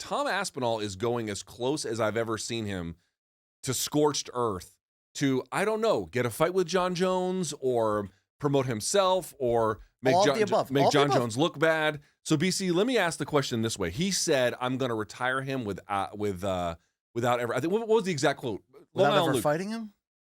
Tom Aspinall is going as close as I've ever seen him to scorched earth to, I don't know, get a fight with Jon Jones or promote himself or make Jon Jones look bad. So, BC, let me ask the question this way. He said, I'm going to retire him without ever, I think, what was the exact quote? Without ever fighting him?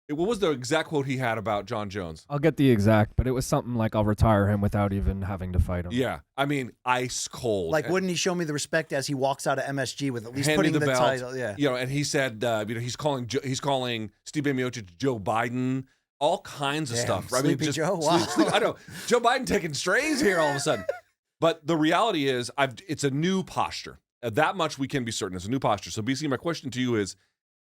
What was the exact quote he had about Jon Jones? I'll get the exact, but it was something like, I'll retire him without even having to fight him. Yeah. I mean, ice cold. Like, wouldn't he show me the respect as he walks out of MSG with at least putting the title? Yeah. You know, and he said, he's calling Steve Miocic Joe Biden, all kinds of stuff. Right? Sleepy Joe. Wow. I know. Joe Biden taking strays here all of a sudden. But the reality is, it's a new posture. That much we can be certain. It's a new posture. So, BC, my question to you is,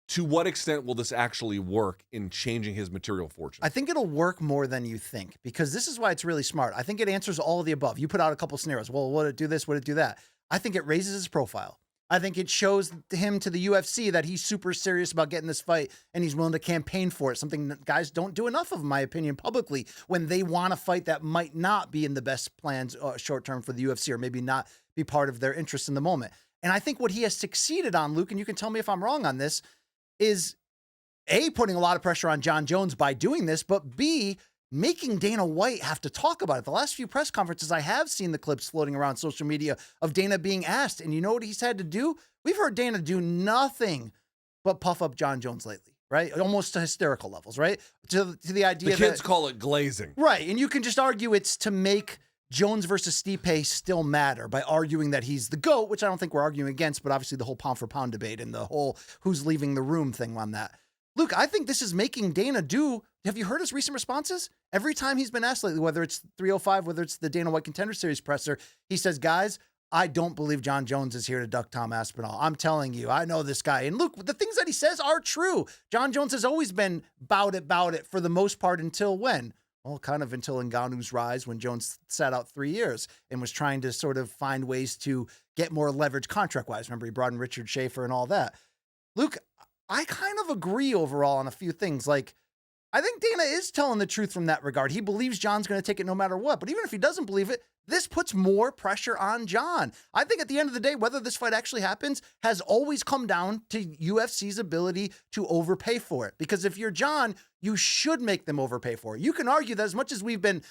to what extent will this actually work in changing his material fortune? I think it'll work more than you think, because this is why it's really smart. I think it answers all of the above. You put out a couple scenarios. Well, would it do this? Would it do that? I think it raises his profile. I think it shows him to the UFC that he's super serious about getting this fight and he's willing to campaign for it, something that guys don't do enough of, in my opinion, publicly, when they want a fight that might not be in the best plans short term for the UFC, or maybe not be part of their interest in the moment. And I think what he has succeeded on, Luke, and you can tell me if I'm wrong on this, is A, putting a lot of pressure on Jon Jones by doing this, but B, making Dana White have to talk about it. The last few press conferences, I have seen the clips floating around social media of Dana being asked, and you know what he's had to do? We've heard Dana do nothing but puff up Jon Jones lately, right? Almost to hysterical levels, right? To the idea that... The kids call it glazing. Right, and you can just argue it's to make Jones versus Stipe still matter by arguing that he's the GOAT, which I don't think we're arguing against, but obviously the whole pound for pound debate and the whole who's leaving the room thing on that. Luke, I think this is making Dana do. Have you heard his recent responses? Every time he's been asked lately, whether it's 305, whether it's the Dana White Contender Series presser, he says, guys, I don't believe Jon Jones is here to duck Tom Aspinall. I'm telling you, I know this guy. And Luke, the things that he says are true. Jon Jones has always been bout it for the most part until when? Well, kind of until Ngannou's rise, when Jones sat out 3 years and was trying to sort of find ways to get more leverage contract-wise. Remember, he brought in Richard Schaefer and all that. Luke, I kind of agree overall on a few things. Like, I think Dana is telling the truth from that regard. He believes Jon's going to take it no matter what. But even if he doesn't believe it, this puts more pressure on Jon. I think at the end of the day, whether this fight actually happens has always come down to UFC's ability to overpay for it. Because if you're Jon, you should make them overpay for it. You can argue that as much as we've been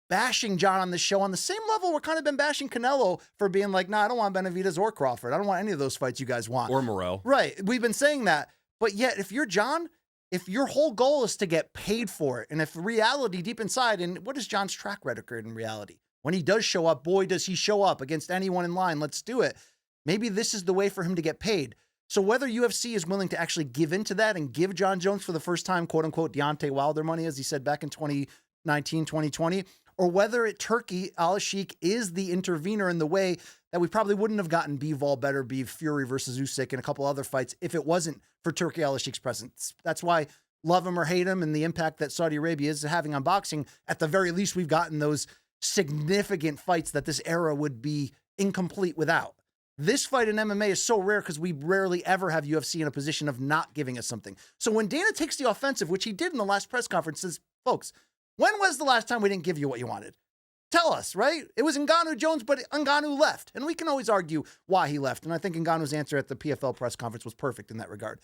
bashing Jon on this show, on the same level, we're kind of been bashing Canelo for being like, nah, I don't want Benavidez or Crawford. I don't want any of those fights you guys want. Or Morrell. Right. We've been saying that. But yet, if you're Jon, if your whole goal is to get paid for it, and if reality deep inside, and what is Jon's track record in reality? When he does show up, boy, does he show up against anyone in line. Let's do it. Maybe this is the way for him to get paid. So whether UFC is willing to actually give into that and give Jon Jones for the first time, quote unquote, Deontay Wilder money, as he said back in 2019, 2020, or whether Turkey Al-Sheikh is the intervener in the way that we probably wouldn't have gotten Bivol, Better Beef, Fury versus Usyk, and a couple other fights if it wasn't for Turkey Al-Sheikh's presence. That's why, love him or hate him, and the impact that Saudi Arabia is having on boxing, at the very least, we've gotten those significant fights that this era would be incomplete without. This fight in MMA is so rare because we rarely ever have UFC in a position of not giving us something. So when Dana takes the offensive, which he did in the last press conference, says, folks, when was the last time we didn't give you what you wanted? Tell us, right? It was Ngannou Jones, but Ngannou left. And we can always argue why he left. And I think Ngannou's answer at the PFL press conference was perfect in that regard.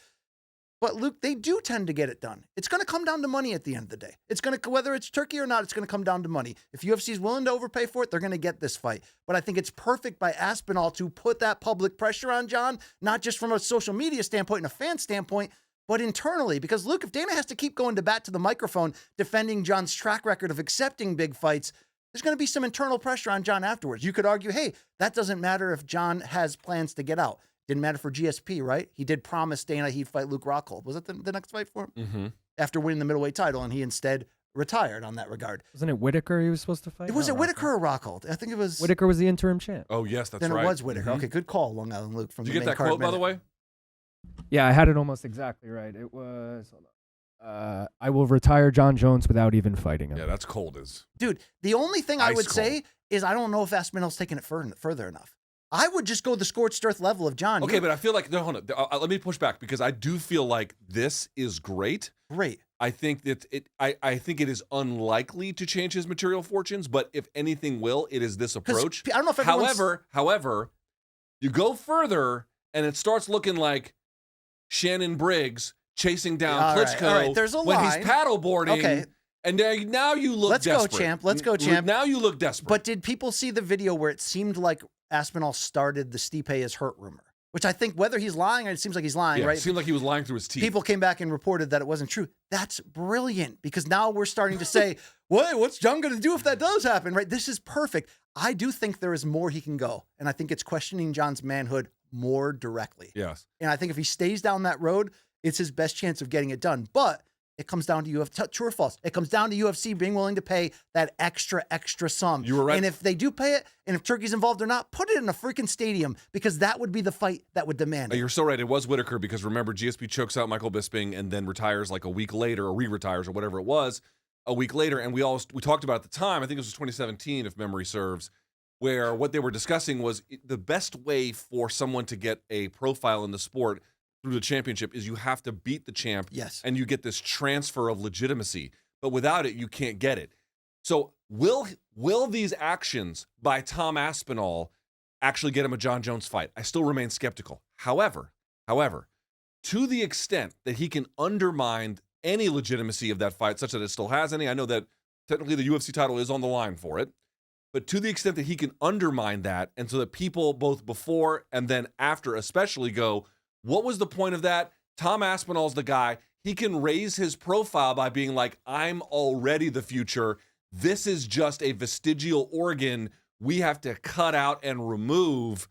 But Luke, they do tend to get it done. It's going to come down to money at the end of the day. It's going to, whether it's Turkey or not, it's going to come down to money. If UFC is willing to overpay for it, they're going to get this fight. But I think it's perfect by Aspinall to put that public pressure on Jon, not just from a social media standpoint and a fan standpoint, but internally. Because Luke, if Dana has to keep going to bat to the microphone, defending Jon's track record of accepting big fights, there's going to be some internal pressure on Jon afterwards. You could argue, hey, that doesn't matter if Jon has plans to get out. Didn't matter for GSP, right? He did promise Dana he'd fight Luke Rockhold. Was that the next fight for him? Mm-hmm. After winning the middleweight title, and he instead retired on that regard. Wasn't it Whitaker he was supposed to fight? Was it Whitaker or Rockhold? I think it was... Whitaker was the interim champ. Oh, yes, that's then right. Then it was Whitaker. Mm-hmm. Okay, good call, Long Island Luke. From Did the you get main that card quote, by the way? Yeah, I had it almost exactly right. It was... I will retire Jon Jones without even fighting him. Yeah, that's cold as... Dude, the only thing I would cold. say is I don't know if Aspinall's taking it further enough. I would just go the scorched earth level of Jon. Okay, but I feel like, no, hold on. Let me push back because I do feel like this is great. Great. I think that I think it is unlikely to change his material fortunes, but if anything will, it is this approach. I don't know if everyone's... However, you go further and it starts looking like Shannon Briggs chasing down Klitschko all right. There's a when line. he's paddleboarding. Okay. And now you look Let's desperate. go, champ. Let's go, champ. Now you look desperate. But did people see the video where it seemed like Aspinall started the Stipe is hurt rumor? Which I think whether he's lying or it seems like he's lying, right? It seemed like he was lying through his teeth. People came back and reported that it wasn't true. That's brilliant because now we're starting to say, what's Jon going to do if that does happen, right? This is perfect. I do think there is more he can go. And I think it's questioning Jon's manhood more directly. Yes. And I think if he stays down that road, it's his best chance of getting it done. But it comes down to UFC, true or false. It comes down to UFC being willing to pay that extra sum. You were right. And if they do pay it, and if Turkey's involved or not, put it in a freaking stadium because that would be the fight that would demand it. You're so right. It was Whitaker because remember, GSP chokes out Michael Bisping and then retires like a week later or re-retires or whatever it was a week later. And we talked about at the time, I think it was 2017, if memory serves, where what they were discussing was the best way for someone to get a profile in the sport through the championship is you have to beat the champ. Yes. And you get this transfer of legitimacy. But without it, you can't get it. So will these actions by Tom Aspinall actually get him a Jon Jones fight? I still remain skeptical. However, to the extent that he can undermine any legitimacy of that fight, such that it still has any, I know that technically the UFC title is on the line for it, but to the extent that he can undermine that, and so that people both before and then after especially go, what was the point of that? Tom Aspinall's the guy. He can raise his profile by being like, I'm already the future. This is just a vestigial organ we have to cut out and remove.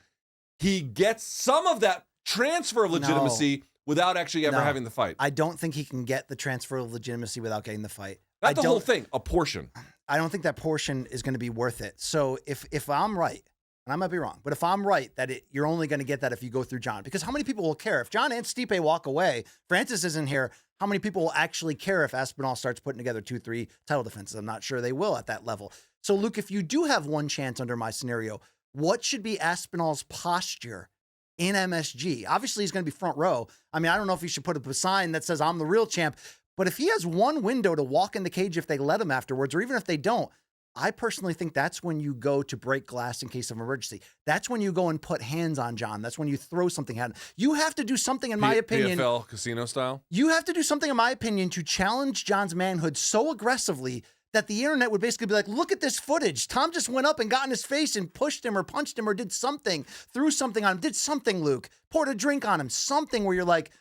He gets some of that transfer of legitimacy without actually ever having the fight. I don't think he can get the transfer of legitimacy without getting the fight. Not the whole thing, a portion. I don't think that portion is going to be worth it. So if I'm right, and I might be wrong, but if I'm right that you're only going to get that if you go through Jon, because how many people will care if Jon and Stipe walk away? Francis isn't here. How many people will actually care if Aspinall starts putting together 2-3 title defenses? I'm not sure they will at that level. So Luke, if you do have one chance under my scenario, what should be Aspinall's posture in MSG? Obviously, he's going to be front row. I mean, I don't know if he should put up a sign that says I'm the real champ, but if he has one window to walk in the cage if they let him afterwards, or even if they don't, I personally think that's when you go to break glass in case of emergency. That's when you go and put hands on Jon. That's when you throw something at him. You have to do something, in my opinion. PFL casino style? You have to do something, in my opinion, to challenge Jon's manhood so aggressively that the internet would basically be like, look at this footage. Tom just went up and got in his face and pushed him or punched him or did something, threw something on him, did something, Luke, poured a drink on him, something where you're like,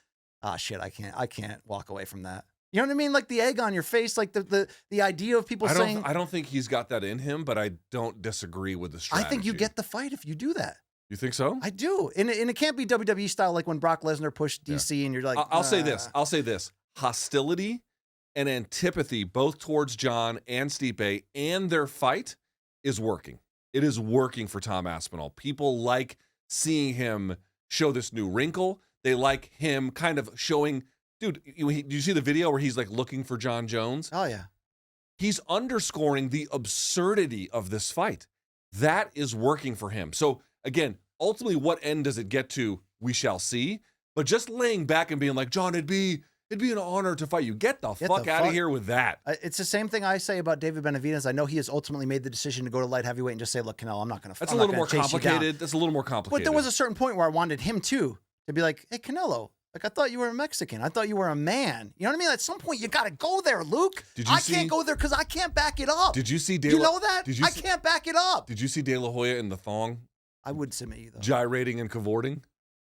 ah, shit, I can't walk away from that. You know what I mean? Like the egg on your face, like the idea of people saying. I don't think he's got that in him, but I don't disagree with the strategy. I think you get the fight if you do that. You think so? I do. And it can't be WWE style like when Brock Lesnar pushed DC and you're like. I'll say this. Hostility and antipathy both towards Jon and Stipe and their fight is working. It is working for Tom Aspinall. People like seeing him show this new wrinkle. They like him kind of showing. Dude, did you see the video where he's like looking for Jon Jones? Oh, yeah. He's underscoring the absurdity of this fight. That is working for him. So again, ultimately, what end does it get to? We shall see. But just laying back and being like, Jon, it'd be an honor to fight you. Get the fuck out of here with that. It's the same thing I say about David Benavidez. I know he has ultimately made the decision to go to light heavyweight and just say, look, Canelo, I'm not going to fight. That's a little more complicated. That's a little more complicated. But there was a certain point where I wanted him too to be like, hey, Canelo. Like, I thought you were a Mexican. I thought you were a man. You know what I mean? At some point, you got to go there, Luke. I can't go there because I can't back it up. Did you see you know that? I can't back it up. Did you see De La Hoya in the thong? I would submit you, though. Gyrating and cavorting?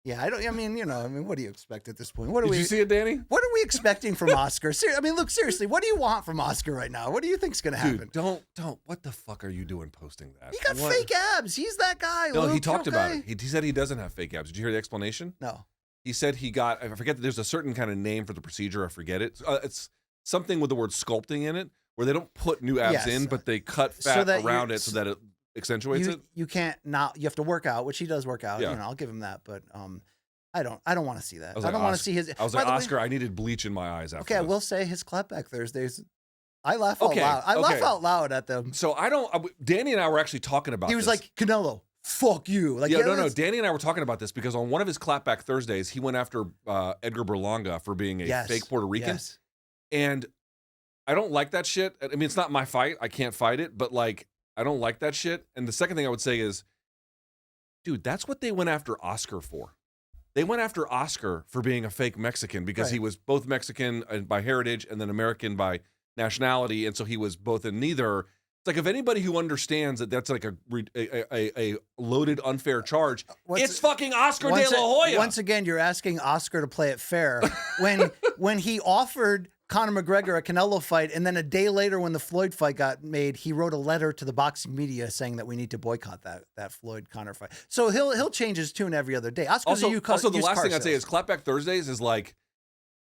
Yeah, I mean, what do you expect at this point? Did you see it, Danny? What are we expecting from Oscar? Look, seriously, what do you want from Oscar right now? What do you think's going to happen? Dude, don't. What the fuck are you doing posting that? He got fake abs. He's that guy, No, Luke. he talked about it. He said he doesn't have fake abs. Did you hear the explanation? No. He said he got, I forget that there's a certain kind of name for the procedure. I forget it. It's something with the word sculpting in it, where they don't put new abs in, but they cut fat around it so that it accentuates it. You can't not, you have to work out, which he does work out. Yeah. I'll give him that. But I don't want to see that. I don't want to see his. I was like, Oscar, I needed bleach in my eyes after Okay, I will say his clapback Thursdays. I laugh out loud. I laugh out loud at them. So Danny and I were actually talking about this. He was like, Canelo, fuck you. Like, no. Danny and I were talking about this because on one of his clapback Thursdays, he went after Edgar Berlanga for being a fake Puerto Rican. Yes. And I don't like that shit. I mean, it's not my fight. I can't fight it, but like, I don't like that shit. And the second thing I would say is, dude, that's what they went after Oscar for. They went after Oscar for being a fake Mexican because he was both Mexican by heritage and then American by nationality, and so he was both in neither. It's like if anybody who understands that that's like a loaded unfair charge, it's fucking Oscar De La Hoya. Once again, you're asking Oscar to play it fair. When he offered Conor McGregor a Canelo fight, and then a day later when the Floyd fight got made, he wrote a letter to the boxing media saying that we need to boycott that Floyd-Conor fight. So he'll change his tune every other day. Oscar's also, the last thing I'd say is Clapback Thursdays is like,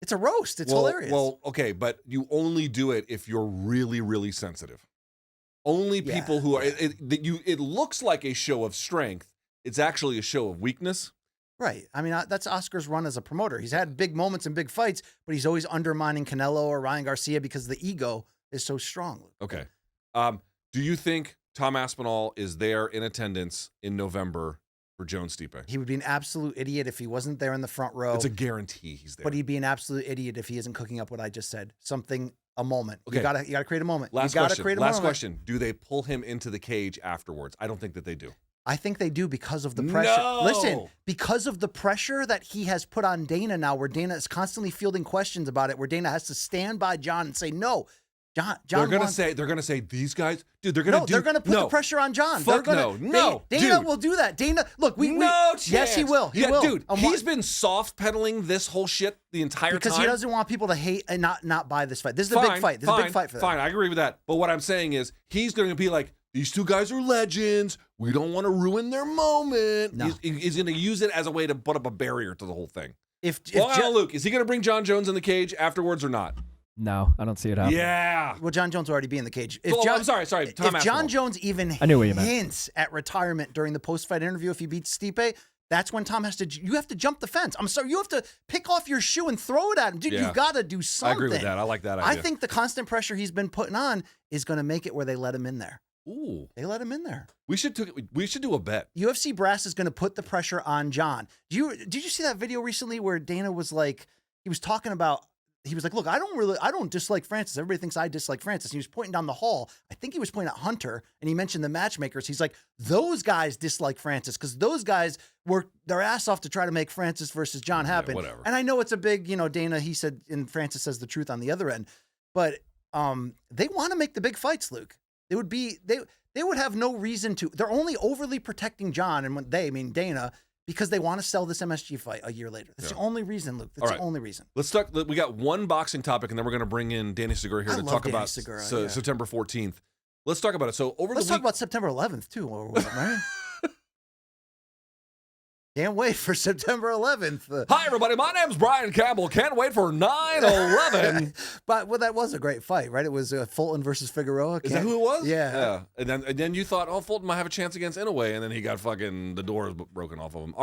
it's a roast. It's hilarious. Well, okay, but you only do it if you're really, really sensitive. Only people who are it looks like a show of strength. It's actually a show of weakness. Right. I mean, that's Oscar's run as a promoter. He's had big moments and big fights, but he's always undermining Canelo or Ryan Garcia because the ego is so strong. Okay. Do you think Tom Aspinall is there in attendance in November for Jones Stipe? He would be an absolute idiot if he wasn't there in the front row. It's a guarantee he's there. But he'd be an absolute idiot if he isn't cooking up what I just said. A moment. Okay. You gotta create a moment. Last question. Do they pull him into the cage afterwards? I don't think that they do. I think they do because of the pressure. No! Listen, because of the pressure that he has put on Dana now, where Dana is constantly fielding questions about it, where Dana has to stand by Jon and say, no, Jon. They're gonna say these guys, dude. They're gonna put the pressure on Jon. Fuck no. Dana will do that. Dana, look, yes, he will. He will. Dude, he's been soft pedaling this whole shit the entire time because he doesn't want people to hate and not buy this fight. This is a big fight. This is a big fight for them. Fine, I agree with that. But what I'm saying is, he's gonna be like, these two guys are legends. We don't want to ruin their moment. No. He's going to use it as a way to put up a barrier to the whole thing. Luke, is he going to bring Jon Jones in the cage afterwards or not? No, I don't see it happening. Yeah. Well, Jon Jones will already be in the cage. I'm sorry. Tom if Jon Jones even hints at retirement during the post-fight interview, if he beats Stipe, that's when Tom you have to jump the fence. I'm sorry, you have to pick off your shoe and thw it at him. Dude, you've got to do something. I agree with that. I like that idea. I think the constant pressure he's been putting on is going to make it where they let him in there. Ooh. They let him in there. We should do a bet. UFC brass is going to put the pressure on Jon. Did you see that video recently where Dana was like, he was talking about, he was like, look, I don't dislike Francis. Everybody thinks I dislike Francis. And he was pointing down the hall. I think he was pointing at Hunter, and he mentioned the matchmakers. He's like, those guys dislike Francis because those guys worked their ass off to try to make Francis versus Jon happen. Yeah, whatever. And I know it's a big, Dana, he said, and Francis says the truth on the other end. But they want to make the big fights, Luke. They would have no reason to. They're only overly protecting Jon, and when I mean Dana, because they want to sell this MSG fight a year later. That's the only reason, Luke. That's the only reason. Let's talk. We got one boxing topic, and then we're going to bring in Danny Segura here to talk about September 14th. Let's talk about it. So let's talk about September 11th too, right? Can't wait for September 11th. Hi, everybody. My name's Brian Campbell. Can't wait for 9/11. But that was a great fight, right? It was Fulton versus Figueroa. Is that who it was? Yeah. And then you thought, Fulton might have a chance against Inoue, and then he got fucking the doors broken off of him.